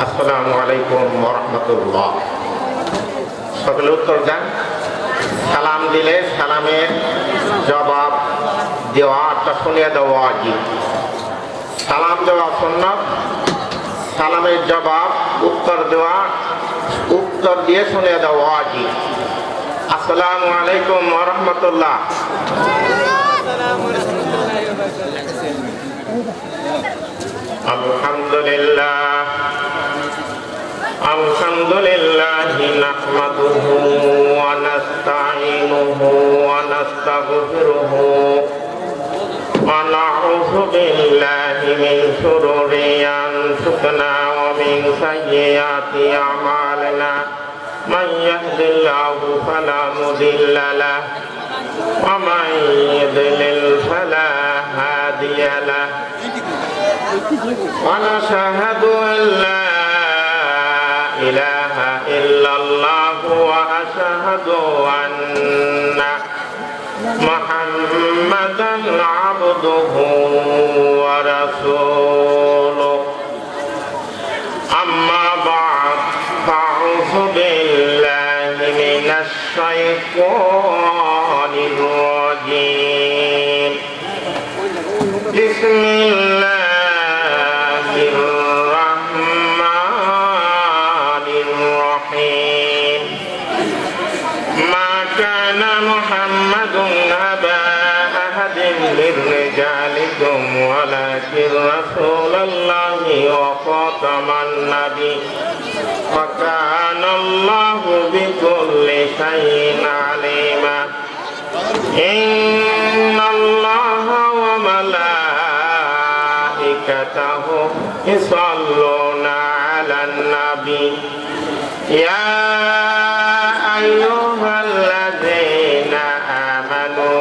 আসসালামু আলাইকুম ওয়া রাহমাতুল্লাহ। সকলে উত্তর দেন। সালাম দিলে সালামের জবাব দেওয়া অর্থাৎ শুনিয়ে দেওয়া ওয়াজিব। সালাম দেওয়া সুন্নাত, সালামের জবাব উত্তর দেওয়া, উত্তর দিয়ে শুনিয়ে দেওয়া ওয়াজিব। আসসালামু আলাইকুম ওয়া রাহমাতুল্লাহ। আলহামদুলিল্লাহ আলহামদুলিল্লাহি নাহমাদুহু ওয়া নাস্তাঈনুহু ওয়া নাস্তাগফিরুহু ওয়া নাউযু বিল্লাহি মিন শুরুরি আনফুসিনা ওয়া মিন সাইয়্যাতি আমালিনা মান ইয়াহদিল্লাহু ফালা মুদিল্লা লাহু ওয়া মান ইউদ্লিল ফালা হাদিয়া লাহু ওয়া নাশহাদু আন লা ইলাহা ইল্লাল্লাহু ওয়া আশহাদু আন্না মুহাম্মাদান আবদুহু ওয়া রাসূলুহু। আম্মা বা'দ ফাআউযু বিল্লাহি মিনাশ শাইতানির রাজীম। বিসমিল্লাহির রাহমানির রহিম। মা কানা মুহাম্মাদুন আবা আহাদিন মির রিজালিকুম ওয়ালাকিন রাসূলাল্লাহি ওয়া খাতামান নাবিয়্যিন ওয়া কানাল্লাহু বিকুল্লি শাইইন আলীমা। ইন্নাল্লাহা ওয়া মালাইকাতাহু ইউসাল্লুনা আলান নাবী ইয়া আইয়ুহাল্লাযীনা আমানু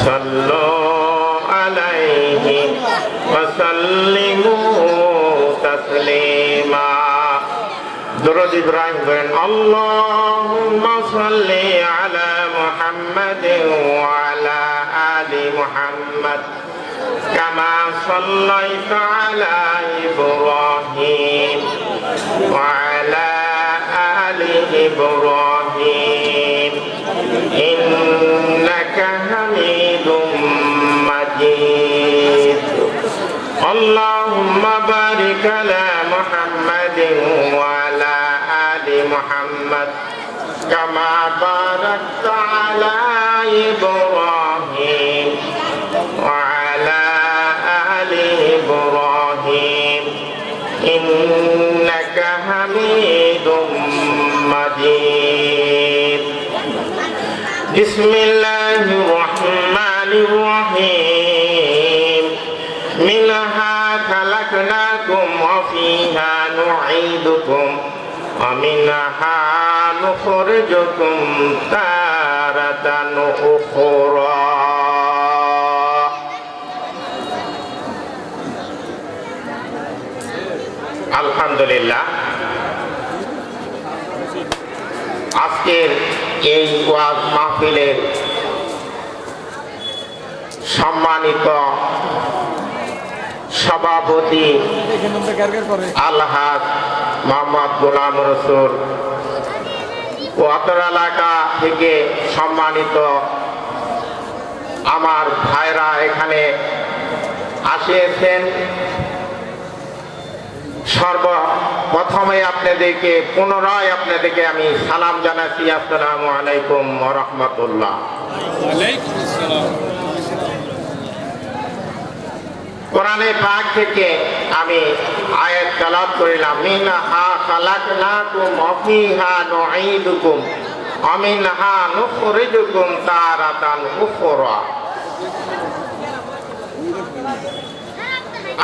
সাল্লু আলাইহি ওয়া সাল্লিমু তাসলিমা। দুরূদ ইব্রাহিম বলেন, আল্লাহুম্মা সাল্লি আলা মুহাম্মাদিন ওয়া আলা আলি মুহাম্মাদ কামা সাল্লাইতা আলা ইব্রাহিম ওয়া আলা আলি ইব্রাহিম ইন্নাকা হামিদুম মাজিদ। আল্লাহুম্মা বারিক আলা মুহাম্মাদিন ওয়া আলা আলি মুহাম্মাদ কামা বারাকতা আলা ইব্রাহিম ওয়া আলা আলি ইব্রাহিম ইন্নাকা হামিদুম মাজিদ। বিসমিল্লাহির রাহমানির রহিম। মিনহা খালাকনাকুম ওয়া ফিহা নুঈদুকুম ওয়া মিনহা নুখরিজুকুম তারাতান উখরা। আলহামদুলিল্লাহ, আজকের এই ওয়াজ মাহফিলের সম্মানিত সভাপতি আলহাজ মোহাম্মদ গোলাম রসুল ও অত্র এলাকা থেকে সম্মানিত আমার ভাইরা এখানে আসিয়েছেন, সর্বপ্রথমে আপনাদেরকে পুনরায় আপনাদেরকে আমি সালাম জানাচ্ছি। আসসালামু আলাইকুম ওয়া রাহমাতুল্লাহ। কোরআনে পাক থেকে আমি আয়াত তেলাওয়াত করিলাম, মিনহা খালাকনাকুম ওয়া ফিহা নুঈদুকুম ওয়া মিনহা নুখরিজুকুম তারাতান উখরা।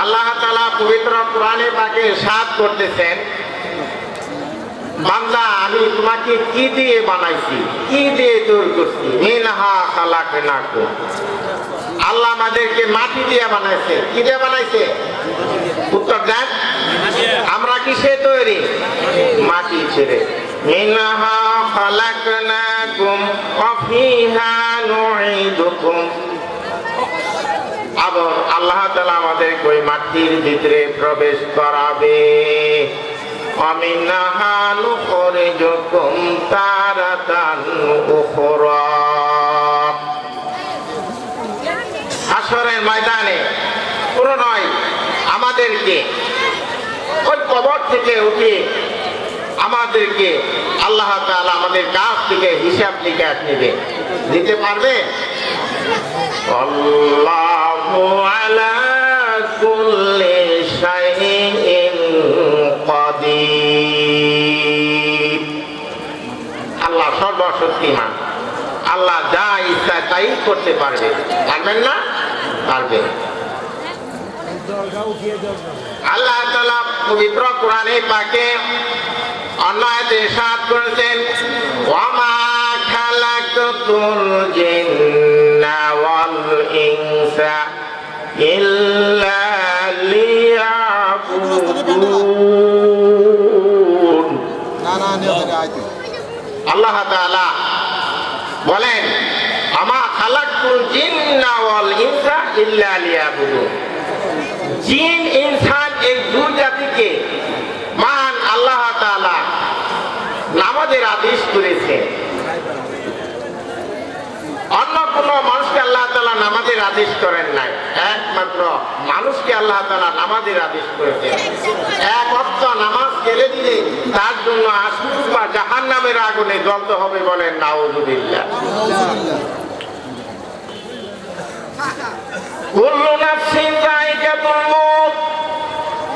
আল্লাহ তাআলা পবিত্র কোরআনে পাকে ইরশাদ করতেছেন, বান্দা আমি তোমাকে কি দিয়ে বানাইছি, কি দিয়ে তৈরি করছি। মিনহা খালাকনাকুম, আল্লাহ আমাদেরকে মাটি দিয়ে বানাইছে। কি দিয়ে বানাইছে? উত্তর দেন। আমরা কিসে তৈরি? মাটি ছেড়ে। মিনহা খালাকনাকুম ওয়া ফিহা নুঈদুকুম। আবার আল্লাহ তাআলা আমাদেরকে ওই মাটির ভিতরে প্রবেশ করাবে। ومنها نخرجكم تارة أخرى হাশরের ময়দানে পুনরায় আমাদেরকে ওই কবর থেকে উঠে আমাদেরকে আল্লাহ তাআলা আমাদের কাছ থেকে হিসাব নিকাশ নেবে, দিতে পারবে? আল্লাহু আলা কুল্লি শাইইন কাদির। আল্লাহ সর্বশক্তিমান, আল্লাহ যা ইচ্ছা তাই করতে পারবে। পারবেন না? পারবে। আল্লাহ তাআলা পবিত্র কোরআনে পাকে অন্য আয়াতে ইরশাদ করেছেন, ওয়া মা খালাকতুল জিন্না ওয়াল ইনসা ইল্লা লিয়াবুদুন। আল্লাহ তাআলা বলেন, আমা খালাকতুল জিন্না ওয়াল ইনসা ইল্লা লিয়াবুদুন। জিন ইনসান এই দুই জাতিকে মহান আল্লাহ তাআলা নামাজের আদেশ করেছে। অন্য কোন মানুষকে আল্লাহ তাআলা নামাজের আদেশ করেন নাই, একমাত্র মানুষকে আল্লাহ তাআলা নামাজের আদেশ করেছেন। এক ওয়াক্ত নামাজ ছেড়ে দিলে তার জন্য আসমান বা জাহান্নামের আগুনে জ্বলতে হবে, বলেন নাউযুবিল্লাহ। কুল্লু নাফসিন যায়িকাতুল মউত।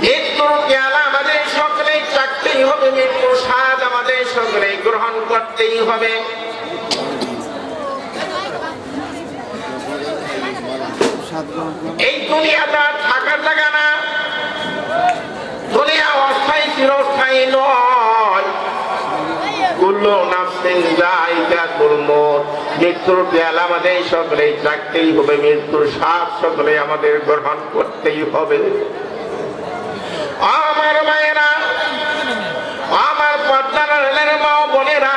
মৃত্যুর পেয়ালা আমাদের সকলেই চাকতেই হবে, মৃত্যুর স্বাদ আমাদের সকলেই গ্রহণ করতেই হবে। এই দুনিয়াটা থাকার জায়গা না, দুনিয়া অস্থায়ী চিরস্থায়ী নয়। কুল্লু নাফসিন যায়িকাতুল মউত। মৃত্যুর পেয়ালা আমাদের সকলেই চাকতেই হবে, মৃত্যুর স্বাদ সকলেই আমাদের গ্রহণ করতেই হবে। আমার মায়েরা, আমার পর্দার মা বোনেরা,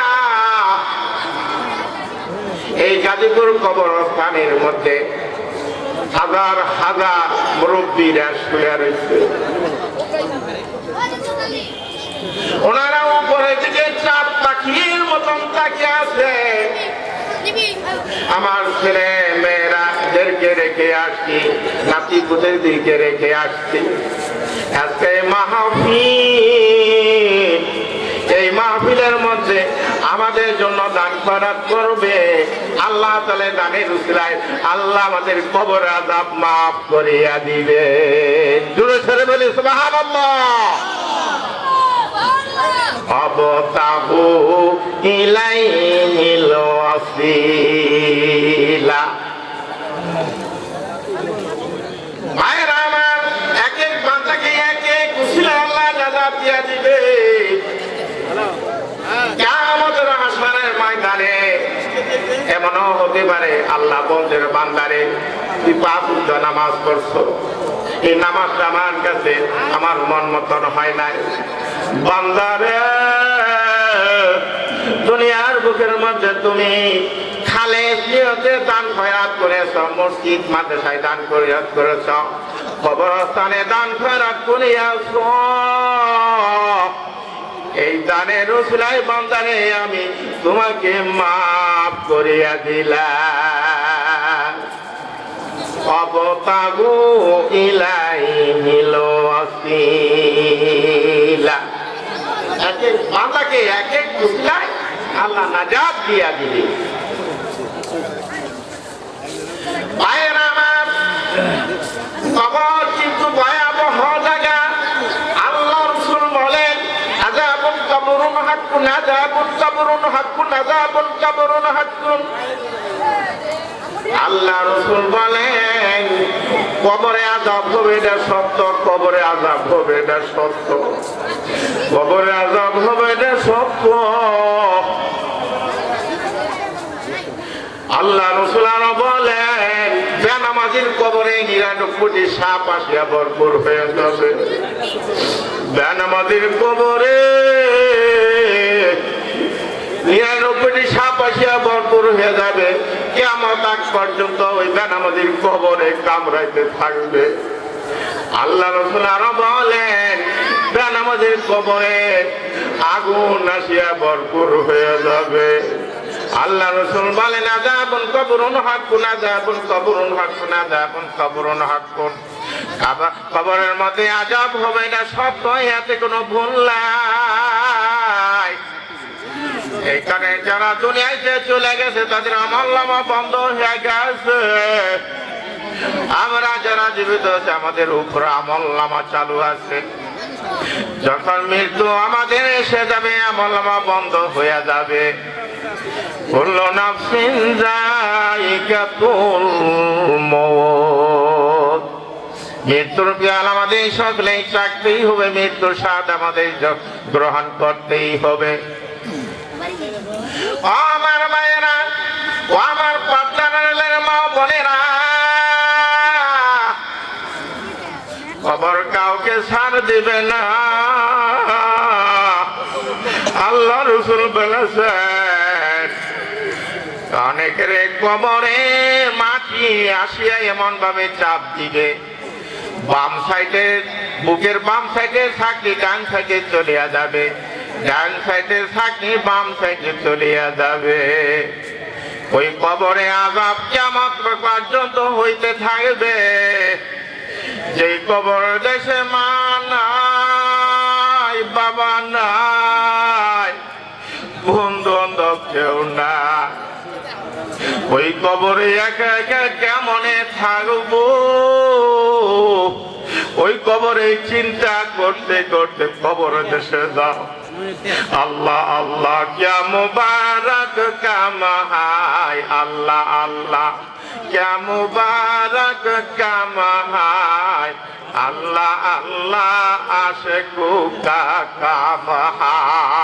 এই গাজীপুর কবরস্থানের মধ্যে হাজার হাজার মুরব্বীরা শুয়ে রয়েছে। ওনারা উপরের দিকে চাঁদ পাখির মতন তাকিয়ে আছে। আমার ছেলে মেয়েরাদেরকে রেখে আসছি, নাতি পুতের দিকে রেখে আসছি। আজকে মাহফিল, এই মাহফিলের মধ্যে আমাদের জন্য দান খয়রাত করবে। আল্লাহ তাআলা দানের উসিলায় আল্লাহ আমাদের কবর আযাব মাফ করিয়া দিবে। জোরে সরে বলি সুবহানাল্লাহ। আবতাহু ইলাইহিল ওয়াসিলা। মায়েরা আমার, এক এক বান্দাকে এক এক উসিলায় আল্লাহ নাজাত দিয়া দিবে। কিয়ামতের হাসরের ময়দানে এমনও হতে পারে আল্লাহ বলবেন, বান্দারে তুই পাঁচ ওয়াক্ত নামাজ পড়ছো, এই নামাজটা আমার কাছে আমার মন মতন হয় নাই। বান্দারে, দুনিয়ার বুকের মধ্যে তুমি খালেস নিয়তে দান খয়রাত করেছ, মসজিদ মাদ্রাসায় দান খয়রাত করেছ, কবরস্থানে দান খয়রাত করিয়াছ। এই দানের উসিলায় বান্দারে আমি তোমাকে মাফ করিয়া দিলাম। আবতাগু ইলাইহিল ওয়াসিলা। এক এক বান্দাকে এক এক উসিলায় আল্লাহ নাজাত দিয়া দিবে। ভাইয়েরা আমার, কবর কিন্তু ভয়াবহ জায়গা। আল্লাহ রাসূল বলেন, আযাবুল কবরুন হাক্কুন, আযাবুল কবরুন হাক্কুন, আযাবুল কবরুন হাক্কুন। আল্লাহ রাসূল বলেন, কবরে আযাব হবে, এটা সত্য। কবরে আযাব হবে, এটা সত্য। কবরে আযাব হবে, এটা সত্য। আল্লাহ রাসূল আরো বলেন, বেনামাজির কবরে 99টি সাপ আসিয়া ভরপুর হয়ে যাবে। বেনামাজির কবরে 99টি সাপ আসিয়া ভরপুর হয়ে যাবে। কিয়ামত আগ পর্যন্ত ওই বেনামাজির কবরে কামড়াইতে থাকবে। আল্লাহ রাসূল আরো বলেন, বেনামাজির কবরে আগুন আসিয়া ভরপুর হয়ে যাবে। আল্লাহ রাসূল বলেন আযাবুন কবরুন হাক্কুন, আযাবুন কবরুন হাক্কুন, আযাবুন কবরুন হাক্কুন। কবরের মধ্যে আযাব হবে, এটা সত্য, এতে কোনো ভুল নাই। এখানে যারা দুনিয়াতে চলে গেছে তাদের আমলনামা বন্ধ হয়ে গেছে। আমরা যারা জীবিত আছি আমাদের উপর আমলনামা চালু আছে। যখন মৃত্যু আমাদের এসে যাবে আমলনামা বন্ধ হয়ে যাবে। কুল্লু নাফসিন যায়িকাতুল মউত, মৃত্যুর পেয়ালা আমাদের সকলেই চাকতেই হবে, মৃত্যুর স্বাদ আমাদের গ্রহণ করতেই হবে। ও আমার মায়েরা, ও আমার পাবনার মা বোনেরা, কবর কাউকে ছাড় দিবে না। আল্লাহ রাসূল বলেছেন অনেকের কবরে মাটি আসিয়া এমন ভাবে চাপ দিবে, বাম সাইডে বুকের বাম সাইডে থাকলে ডান সাইডে চলিয়া যাবে, ডান সাইডে থাকলে বাম সাইডে চলিয়া যাবে। ওই কবরে আযাব কিয়ামত পর্যন্ত হইতে থাকবে। যে কবর দেশে মা নাই, বাবা নাই, বন্ধু বান্ধব কেউ না, ওই কবরে একা একা কেমনে থাকবো? ওই কবরে চিন্তা করতে করতে কবর দেশে যাও। আল্লাহ আল্লাহ ক্যা মুবারক কামাহাই, আল্লাহ আল্লাহ ক্যা মুবারক কামাহাই, আল্লাহ আল্লাহ আশিকু কা কামাহাই।